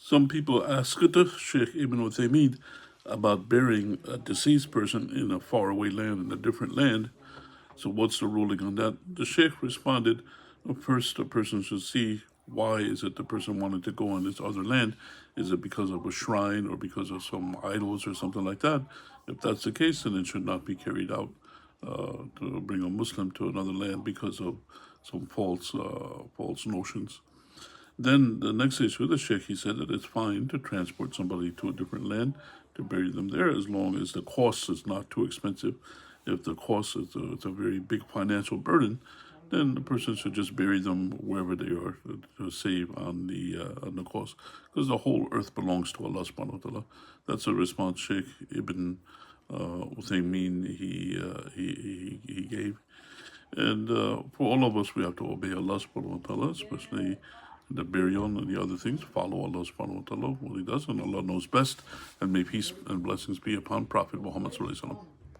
Some people ask the Sheikh Ibn Uthaymeen about burying a deceased person in a faraway land, in a different land. So, what's the ruling on that? The Sheikh responded, first, the person should see why is it the person wanted to go on this other land. Is it because of a shrine or because of some idols or something like that? If that's the case, then it should not be carried out to bring a Muslim to another land because of some false notions. Then the next issue, the Sheikh, he said that it's fine to transport somebody to a different land to bury them there as long as the cost is not too expensive. If the cost is it's a very big financial burden, then the person should just bury them wherever they are to save on the cost, because the whole earth belongs to Allah subhanahu wa ta'ala. That's a response Sheikh Ibn Uthaymeen he gave. And for all of us, we have to obey Allah subhanahu wa ta'ala, especially the burial and the other things. Follow Allah subhanahu wa ta'ala, what He does, and Allah knows best. And may peace and blessings be upon Prophet Muhammad sallallahu alaihi wasallam.